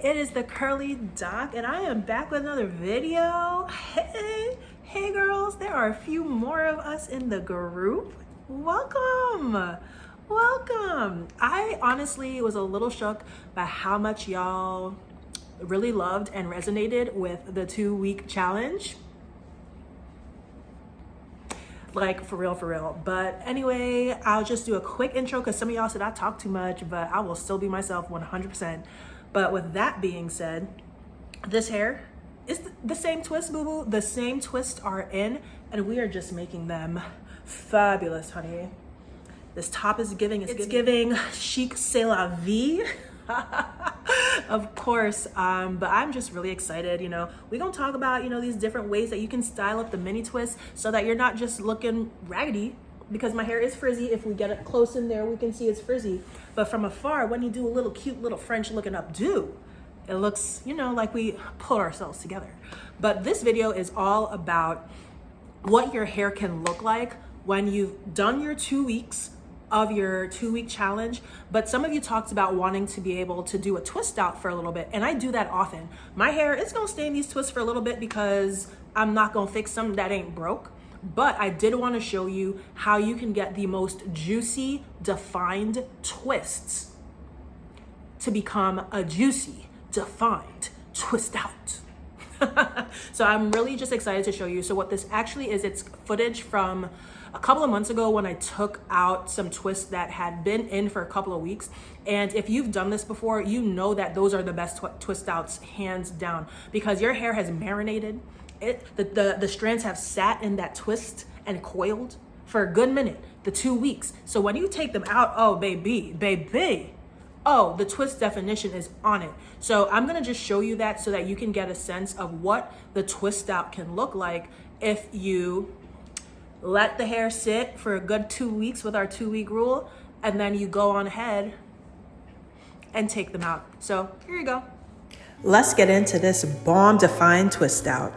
it is the Curly Doc, and I am back with another video. Hey girls, there are a few more of us in the group. Welcome. I honestly was a little shook by how much y'all really loved and resonated with the 2-week challenge. Like for real. But anyway, I'll just do a quick intro because some of y'all said I talk too much, but I will still be myself 100%. But with that being said, this hair is the same twist, boo-boo. The same twists are in, and we are just making them fabulous, honey. This top is giving chic c'est la vie. Of course, but I'm just really excited. We're gonna talk about these different ways that you can style up the mini twist so that you're not just looking raggedy, because my hair is frizzy. If we get it close in there, we can see it's frizzy, but from afar, when you do a little cute little French looking updo, it looks like we pull ourselves together. But this video is all about what your hair can look like when you've done your 2 weeks of your 2-week challenge. But some of you talked about wanting to be able to do a twist out for a little bit, and I do that often. My hair is gonna stay in these twists for a little bit because I'm not gonna fix something that ain't broke. But I did want to show you how you can get the most juicy, defined twists to become a juicy, defined twist out. So I'm really just excited to show you. So what this actually is, it's footage from a couple of months ago when I took out some twists that had been in for a couple of weeks. And if you've done this before, you know that those are the best twist outs, hands down, because your hair has marinated. The strands have sat in that twist and coiled for a good minute, the 2 weeks. So when you take them out, oh baby, oh, the twist definition is on it. So I'm gonna just show you that so that you can get a sense of what the twist out can look like if you let the hair sit for a good 2 weeks with our 2-week rule, and then you go on ahead and take them out. So here you go. Let's get into this bomb defined twist out.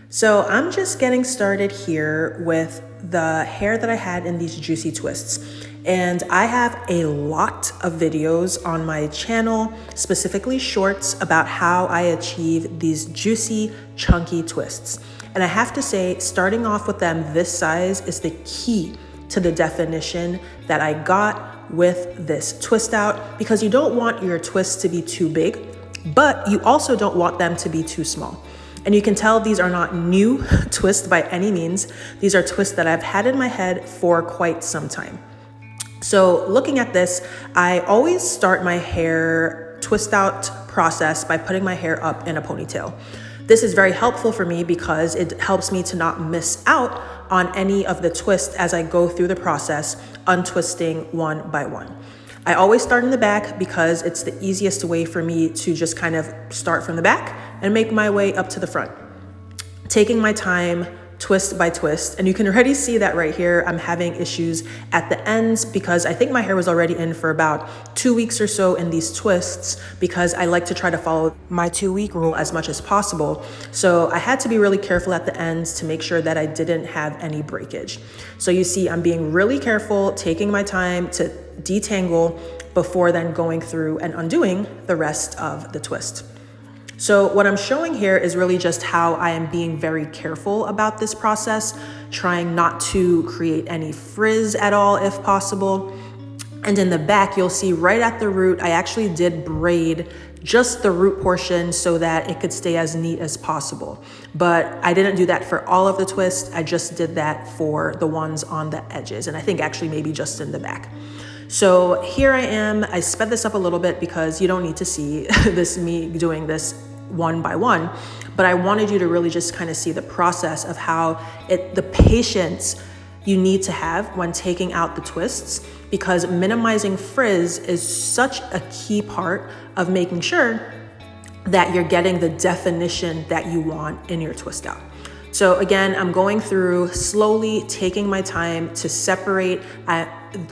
So I'm just getting started here with the hair that I had in these juicy twists. And I have a lot of videos on my channel, specifically shorts, about how I achieve these juicy, chunky twists. And I have to say, starting off with them this size is the key to the definition that I got with this twist out, because you don't want your twists to be too big, but you also don't want them to be too small. And you can tell these are not new twists by any means. These are twists that I've had in my head for quite some time. So looking at this, I always start my hair twist out process by putting my hair up in a ponytail. This is very helpful for me because it helps me to not miss out on any of the twists as I go through the process, untwisting one by one. I always start in the back because it's the easiest way for me to just kind of start from the back and make my way up to the front, taking my time twist by twist. And you can already see that right here, I'm having issues at the ends because I think my hair was already in for about 2 weeks or so in these twists, because I like to try to follow my 2-week rule as much as possible. So I had to be really careful at the ends to make sure that I didn't have any breakage. So you see, I'm being really careful, taking my time to detangle before then going through and undoing the rest of the twist. So what I'm showing here is really just how I am being very careful about this process, trying not to create any frizz at all if possible. And in the back, you'll see right at the root, I actually did braid just the root portion so that it could stay as neat as possible. But I didn't do that for all of the twists. I just did that for the ones on the edges, and I think actually maybe just in the back. So here I am. I sped this up a little bit because you don't need to see me doing this one by one, but I wanted you to really just kind of see the process of how the patience you need to have when taking out the twists, because minimizing frizz is such a key part of making sure that you're getting the definition that you want in your twist out. So again, I'm going through slowly, taking my time to separate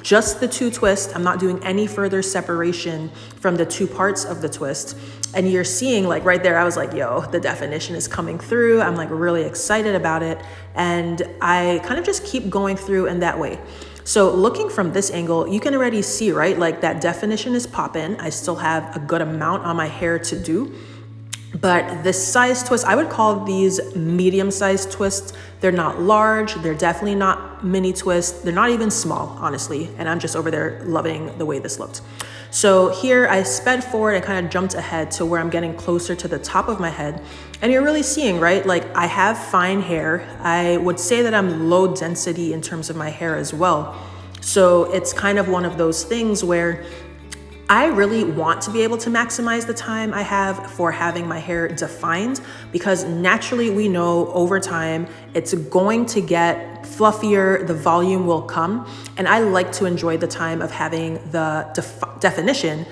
just the 2 twists. I'm not doing any further separation from the 2 parts of the twist. And you're seeing, like right there, I was like, yo, the definition is coming through. I'm like really excited about it. And I kind of just keep going through in that way. So looking from this angle, you can already see, right? Like that definition is popping. I still have a good amount on my hair to do. But this size twist, I would call these medium-sized twists. They're not large, they're definitely not mini twists, they're not even small, honestly. And I'm just over there loving the way this looked. So here I sped forward and kind of jumped ahead to where I'm getting closer to the top of my head. And you're really seeing, right? Like I have fine hair. I would say that I'm low density in terms of my hair as well. So it's kind of one of those things where I really want to be able to maximize the time I have for having my hair defined, because naturally we know over time it's going to get fluffier, the volume will come, and I like to enjoy the time of having the definition,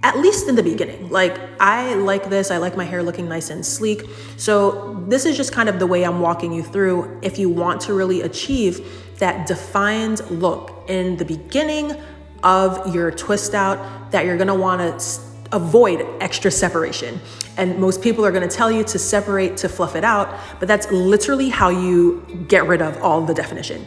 at least in the beginning. Like I like this, I like my hair looking nice and sleek. So this is just kind of the way I'm walking you through if you want to really achieve that defined look in the beginning of your twist out, that you're gonna wanna avoid extra separation. And most people are gonna tell you to separate to fluff it out, but that's literally how you get rid of all the definition.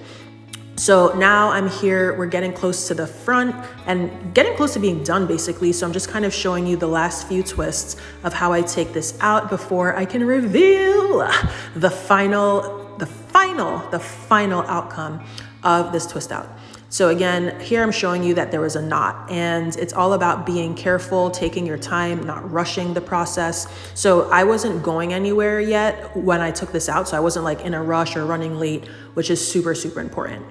So now I'm here, we're getting close to the front and getting close to being done basically. So I'm just kind of showing you the last few twists of how I take this out before I can reveal the final outcome of this twist out. So again, here I'm showing you that there was a knot, and it's all about being careful, taking your time, not rushing the process. So I wasn't going anywhere yet when I took this out. So I wasn't like in a rush or running late, which is super, super important.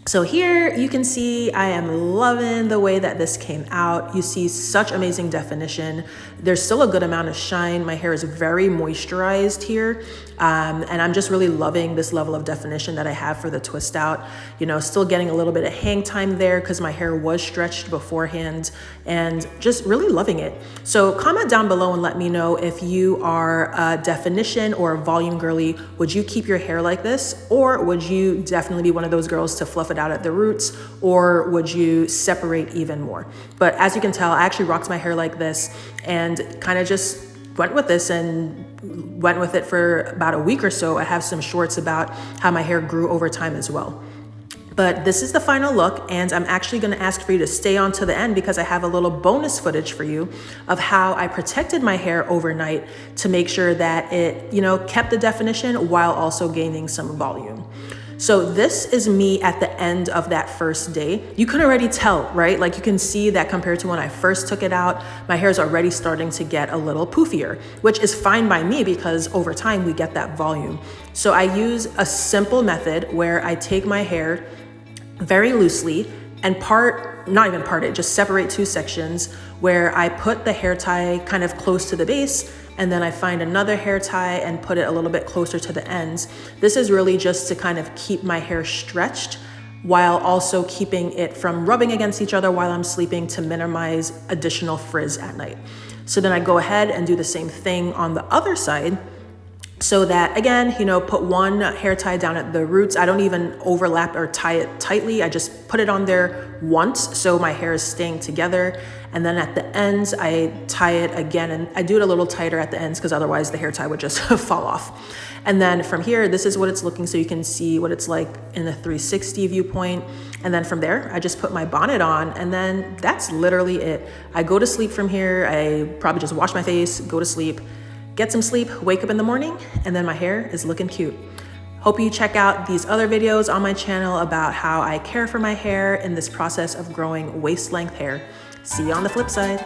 So here you can see I am loving the way that this came out. You see such amazing definition. There's still a good amount of shine. My hair is very moisturized here. And I'm just really loving this level of definition that I have for the twist out. You know, still getting a little bit of hang time there because my hair was stretched beforehand, and just really loving it. So comment down below and let me know if you are a definition or a volume girly. Would you keep your hair like this, or would you definitely be one of those girls to fluff it out at the roots, or would you separate even more? But as you can tell, I actually rocked my hair like this and kind of just went with this and went with it for about a week or so. I have some shorts about how my hair grew over time as well. But this is the final look, and I'm actually gonna ask for you to stay on to the end because I have a little bonus footage for you of how I protected my hair overnight to make sure that it, you know, kept the definition while also gaining some volume. So this is me at the end of that first day. You can already tell, right? Like you can see that compared to when I first took it out, my hair is already starting to get a little poofier, which is fine by me because over time we get that volume. So I use a simple method where I take my hair very loosely and not even part it, just separate two sections where I put the hair tie kind of close to the base, and then I find another hair tie and put it a little bit closer to the ends. This is really just to kind of keep my hair stretched while also keeping it from rubbing against each other while I'm sleeping to minimize additional frizz at night. So then I go ahead and do the same thing on the other side, so that again, you know, put one hair tie down at the roots. I don't even overlap or tie it tightly. I just put it on there once so my hair is staying together. And then at the ends, I tie it again, and I do it a little tighter at the ends because otherwise the hair tie would just fall off. And then from here, this is what it's looking, so you can see what it's like in the 360 viewpoint. And then from there, I just put my bonnet on, and then that's literally it. I go to sleep from here. I probably just wash my face, go to sleep, get some sleep, wake up in the morning, and then my hair is looking cute. Hope you check out these other videos on my channel about how I care for my hair in this process of growing waist length hair. See you on the flip side.